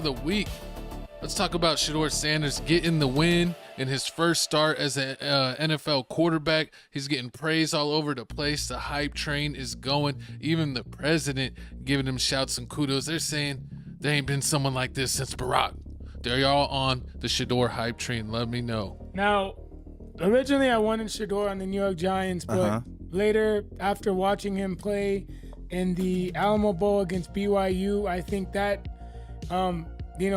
the week. Let's talk about Shedeur Sanders getting the win in his first start as an NFL quarterback. He's getting praise all over the place. The hype train is going. Even the president giving him shouts and kudos. They're saying there ain't been someone like this since Barack. They're y'all on the Shedeur hype train. Let me know. Now, originally I wanted Shedeur on the New York Giants, but later, after watching him play in the Alamo Bowl against BYU, I think that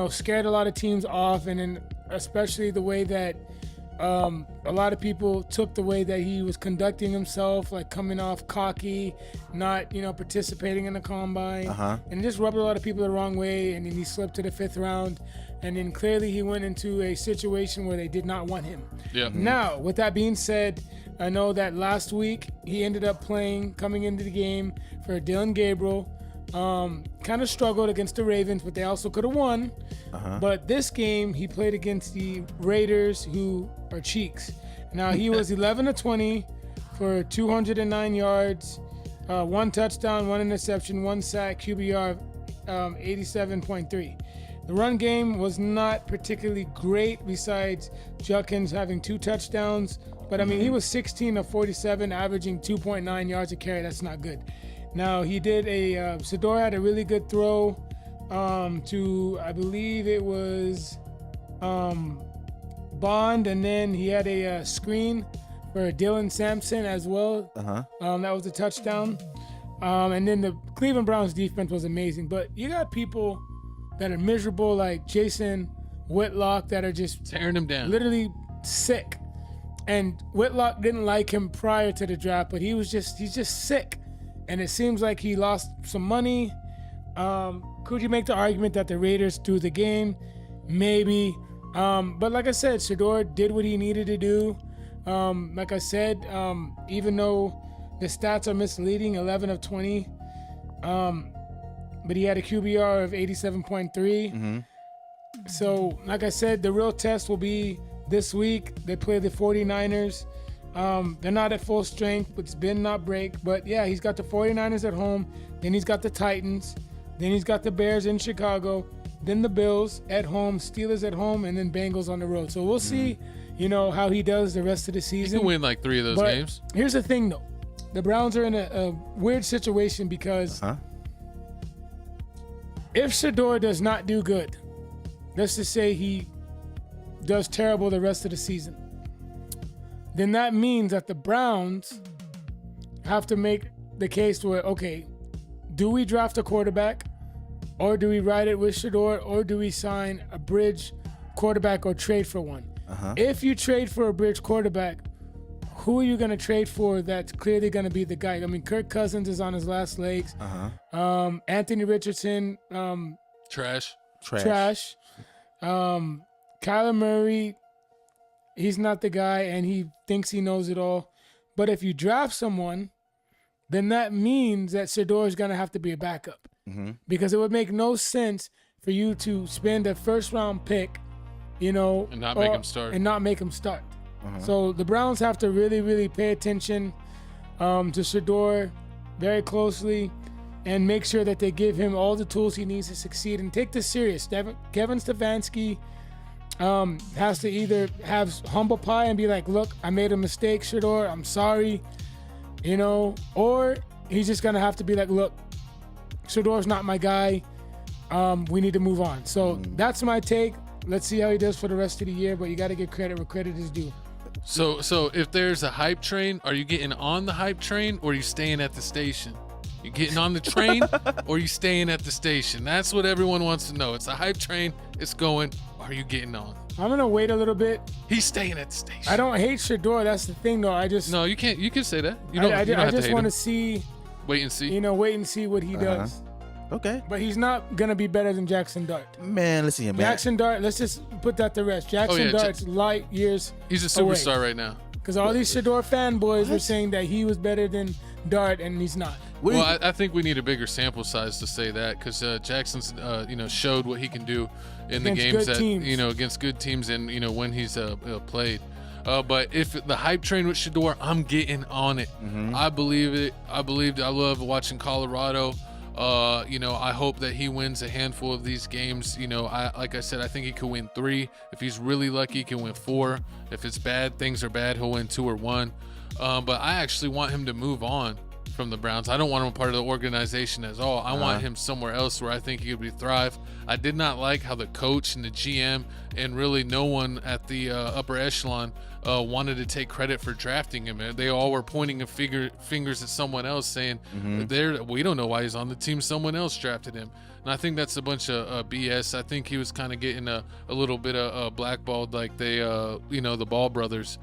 scared a lot of teams off, and then especially the way that a lot of people took the way that he was conducting himself, like coming off cocky, not participating in the combine, and it just rubbed a lot of people the wrong way. And then he slipped to the 5th round, and then clearly he went into a situation where they did not want him. Yeah. Now, with that being said, I know that last week he ended up coming into the game for Dylan Gabriel. Kind of struggled against the Ravens, but they also could have won. But this game, he played against the Raiders, who are cheeks. Now, he was 11 of 20 for 209 yards, 1 touchdown, 1 interception, 1 sack, QBR of 87.3. The run game was not particularly great, besides Judkins having 2 touchdowns. But, I mean, he was 16 of 47, averaging 2.9 yards a carry. That's not good. Now, he did Shedeur had a really good throw to, I believe it was Bond, and then he had a screen for Dylan Sampson as well. That was a touchdown. And then the Cleveland Browns defense was amazing. But you got people that are miserable, like Jason Whitlock, that are just tearing him down, literally sick. And Whitlock didn't like him prior to the draft, but he's just sick. And it seems like he lost some money. Could you make the argument that the Raiders threw the game? Maybe. But like I said, Shedeur did what he needed to do. Like I said, even though the stats are misleading, 11 of 20, but he had a QBR of 87.3. So, like I said, the real test will be this week. They play the 49ers. They're not at full strength, but it's bend not break. But yeah, he's got the 49ers at home. Then he's got the Titans. Then he's got the Bears in Chicago. Then the Bills at home, Steelers at home, and then Bengals on the road. So we'll see, how he does the rest of the season. He can win like 3 of those games. Here's the thing, though. The Browns are in a weird situation because if Shedeur does not do good, let's just say he does terrible the rest of the season, then that means that the Browns have to make the case where, okay, do we draft a quarterback, or do we ride it with Shedeur, or do we sign a bridge quarterback or trade for one? If you trade for a bridge quarterback, who are you going to trade for that's clearly going to be the guy? I mean, Kirk Cousins is on his last legs. Anthony Richardson, trash. Kyler Murray, he's not the guy, and he thinks he knows it all. But if you draft someone, then that means that Shedeur is going to have to be a backup. Because it would make no sense for you to spend a first-round pick, and not make him start. So the Browns have to really, really pay attention to Shedeur very closely and make sure that they give him all the tools he needs to succeed and take this serious. Kevin Stefanski has to either have humble pie and be like, look, I made a mistake, Shedeur, I'm sorry, or he's just going to have to be like, look, Shedeur's not my guy. We need to move on. So that's my take. Let's see how he does for the rest of the year, but you got to give credit where credit is due. So if there's a hype train, are you getting on the hype train, or are you staying at the station? You getting on the train, or you staying at the station? That's what everyone wants to know. It's a hype train. It's going. Are you getting on? I'm going to wait a little bit. He's staying at the station. I don't hate Shedeur. That's the thing, though. No, you can't. You can say that. I just want to see. Wait and see. Wait and see what he does. Okay. But he's not going to be better than Jackson Dart. Man, listen here, man. Jackson Dart, let's just put that to rest. Jackson Dart's light years He's a superstar right now. Because all these Shedeur fanboys were saying that he was better than Dart, and he's not. Well, I think we need a bigger sample size to say that, because Jackson's, showed what he can do in the games that, against good teams and, when he's played. But if the hype train with Shedeur, I'm getting on it. I believe it. I love watching Colorado. I hope that he wins a handful of these games. Like I said, I think he could win 3. If he's really lucky, he can win 4. If it's bad, things are bad, he'll win 2 or 1. But I actually want him to move on from the Browns. I don't want him a part of the organization at all. I want him somewhere else where I think he could thrive. I did not like how the coach and the GM and really no one at the upper echelon wanted to take credit for drafting him. They all were pointing fingers at someone else, saying, we don't know why he's on the team. Someone else drafted him. And I think that's a bunch of BS. I think he was kind of getting a little bit of blackballed, like the Ball brothers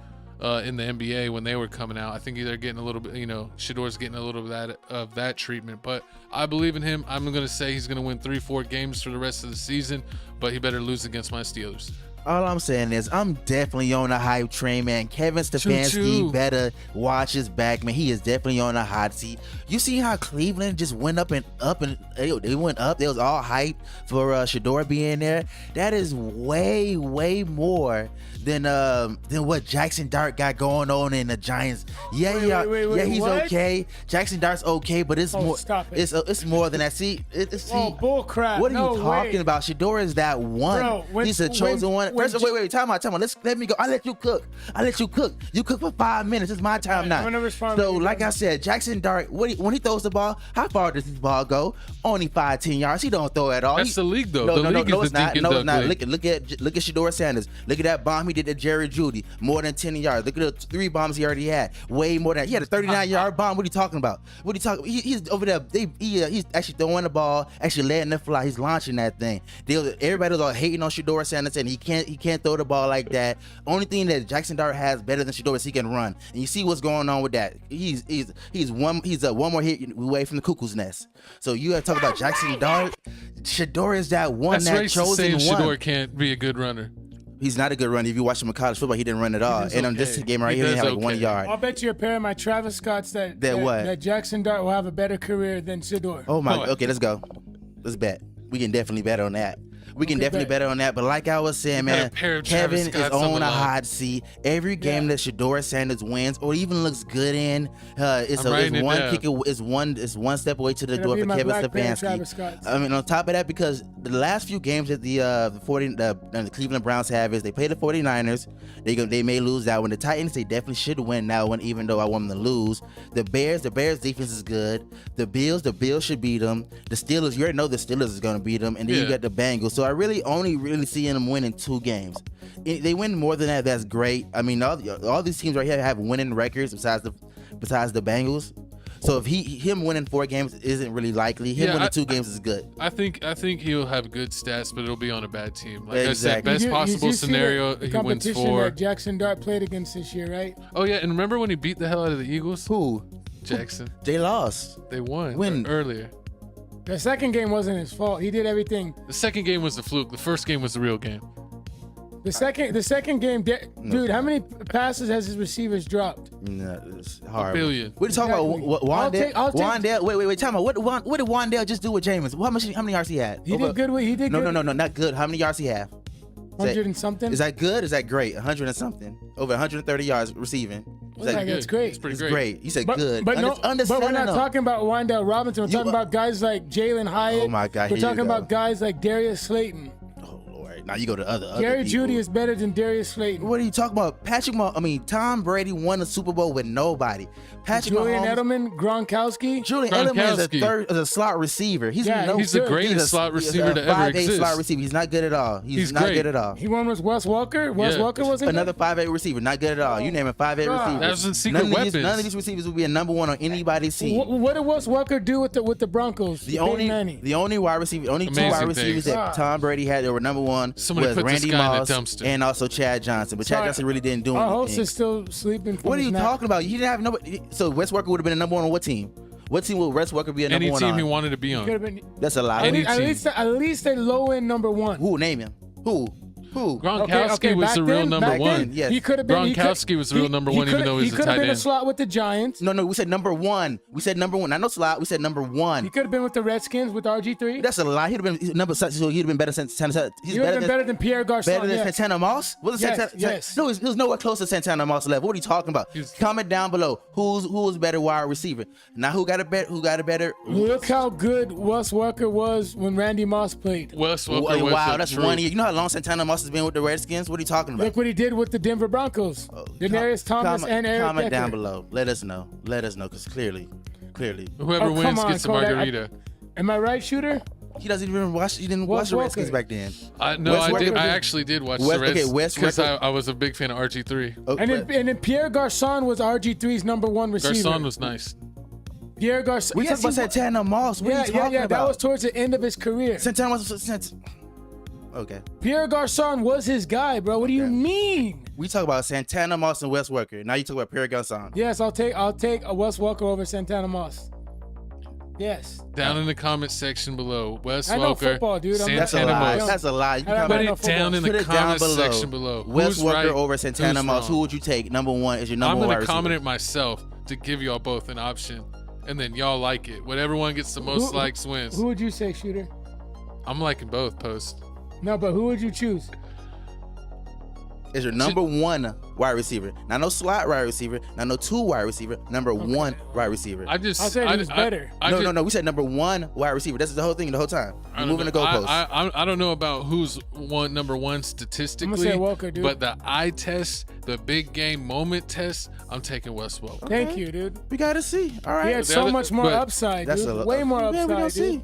in the NBA when they were coming out. I think they're getting a little bit, Shedeur's getting a little bit of that treatment. But I believe in him. I'm going to say he's going to win 3-4 games for the rest of the season, but he better lose against my Steelers. All I'm saying is I'm definitely on a hype train, man. Kevin Stefanski better watch his back, man. He is definitely on a hot seat. You see how Cleveland just went up and they went up. They was all hyped for Shedeur being there. That is way, way more than what Jackson Dart got going on in the Giants. Wait, he's what? Okay. Jackson Dart's okay, but it's more. Stop it. It's more than that. See, bull crap. What are you talking about? Shedeur is that one. Bro, he's a chosen one. First, wait, time out. Let me go. I'll let you cook. You cook for 5 minutes. It's my time now. So, like I said, Jackson Dart, when he throws the ball, how far does this ball go? Only 5-10 yards. He don't throw at all. That's the league, though. No, it's not. No, it's not. Look at Shedeur Sanders. Look at that bomb he did to Jerry Jeudy. More than 10 yards. Look at the 3 bombs he already had. Way more than that. He had a 39-yard bomb. What are you talking about? He's over there. He's actually throwing the ball, actually letting it fly. He's launching that thing. Everybody was all hating on Shedeur Sanders, and he can't throw the ball like that. Only thing that Jackson Dart has better than Shedeur is he can run. And you see what's going on with that. He's one more hit away from the cuckoo's nest. So you got to talk about Jackson Dart. Shedeur is that one That's that chosen one. Shedeur can't be a good runner. He's not a good runner. If you watch him in college football, he didn't run at all. And on this game right here, he had like 1 yard. I'll bet you a pair of my Travis Scotts that Jackson Dart will have a better career than Shedeur. Oh my! Okay, let's go. Let's bet. We can definitely bet on that. Bet on that. But like I was saying, man, Kevin is on a hot seat. Every game that Shedeur Sanders wins or even looks good in, it's one step away to the door for Kevin Stefanski. I mean, on top of that, because the last few games that the Cleveland Browns have is they play the 49ers. They may lose that one. The Titans, they definitely should win that one, even though I want them to lose. The Bears defense is good. The Bills should beat them. The Steelers, you already know the Steelers is going to beat them. And then you got the Bengals. So I only seeing them winning 2 games. If they win more than that, that's great. I mean, all these teams right here have winning records besides the Bengals. So if him winning 4 games isn't really likely. Him winning 2 games is good. I think he'll have good stats, but it'll be on a bad team. Like exactly. I said, best possible scenario, he wins 4. That Jackson Dart played against this year, right? Oh yeah, and remember when he beat the hell out of the Eagles? Who? Jackson. They lost. They won earlier. The second game wasn't his fault. He did everything. The second game was the fluke. The first game was the real game. The second game, dude, how many passes has his receivers dropped? No, it's hard. 1 billion. We're talking about Wandale. Wandale. Wait. Tell me, what did Wandale just do with Jameis? How many yards he had? He did good. No, not good. How many yards he have? 100 and something. Is that good? Is that great? 100 and something. Over 130 yards receiving. That's great. It's pretty great. Great. You said good. But we're not talking about Wandale Robinson. We're talking about guys like Jalen Hyatt. Oh my God. We're talking about guys like Darius Slayton. Oh Lord. Now you go to other Jerry people. Jeudy is better than Darius Slayton. What are you talking about? Tom Brady won the Super Bowl with nobody. Julian Edelman, Gronkowski. Julian Edelman is a slot receiver. He's the greatest slot receiver to ever exist. 5'8" slot receiver. He's not good at all. He's not good at all. He won with Wes Welker. Wes Welker wasn't another 5'8" receiver. Not good at all. You name a 5'8" receiver. That was in secret weapons. None of these receivers will be a number 1 on anybody's team. What did Wes Welker do with the Broncos? The only wide receiver, only 2 wide receivers that Tom Brady had that were number 1 was Randy Moss and also Chad Johnson. But Chad Johnson really didn't do anything. Our host is still sleeping. What are you talking about? You didn't have nobody. So Wes Welker would have been a number 1 on what team? What team will Wes Welker be a number 1 on? Any team he wanted to be on. That's a lot. At least a low end number 1. Who? Name him. Who? Who? Gronkowski was back the real then- number back one. then, Yes. He could have been. Gronkowski was the real number one, even though he was a could have tight been a end. slot with the Giants. No, we said number one. We said number one. Not no slot. We said number one. He could have been with the Redskins with RG3. That's a lie. He'd have been number. So he'd have been better than Santana. He's He would have been better than Pierre Garçon. better than yes. Santana Moss. Was it Yes, Santana? yes. No, he was nowhere close to Santana Moss level. What are you talking about? Comment down below. Who's better wide receiver? Now who got a better? Look how good Wes Welker was when Randy Moss played. Wes Welker was Wow, a that's dream. 1 year. You know how long Santana Moss has been with the Redskins? What are you talking about? Look what he did with the Denver Broncos. Denarius Thomas and Eric Comment Decker. down below. Let us know, because clearly. Whoever Oh, wins come on, gets a Kodak. margarita. Am I right, Shooter? He doesn't even watch. He didn't Wes watch the Redskins Welker. back then. No, Wes I did. Welker I did. actually did watch Wes- the Reds okay, Wes because Welker- I was a big fan of RG3. Oh, And then Pierre Garçon was RG3's number one receiver. Garçon was nice. Pierre Garçon. we yes, talking about he Santana Moss. What are you talking That about? was towards the end of his career. Santana Moss. Okay. Pierre Garçon was his guy, bro. What do you mean? We talk about Santana Moss and Wes Welker. Now you talk about Pierre Garçon. Yes, I'll take a Wes Welker over Santana Moss. Yes. Down in the comment section below, Wes I know Welker, football, dude. I'm not- That's a Santana lie. Moss. That's a lie. You I don't comment- know Put it down in Put the it down comment below. section below. Wes Who's Welker right? over Santana Who's Moss. wrong? Who would you take? Number one is your I'm number one gonna wide comment receiver. it myself to give y'all both an option, and then y'all like it. Whatever one gets the most likes wins. Who would you say, Shooter? I'm liking both posts. No, but who would you choose? Is your number one wide receiver. Not no slot wide receiver. Not no two wide receiver. Number one wide receiver. I just I said he was better. No. We said number one wide receiver. That's the whole thing the whole time. We're moving the goalposts. I don't know about who's number one statistically, say Welker, dude. but the eye test, the big game moment test, I'm taking Wes Welker. Thank you, dude. We gotta see. All right. He had the so other- much more but upside, That's dude. a- Way more yeah, we gonna upside, see. dude.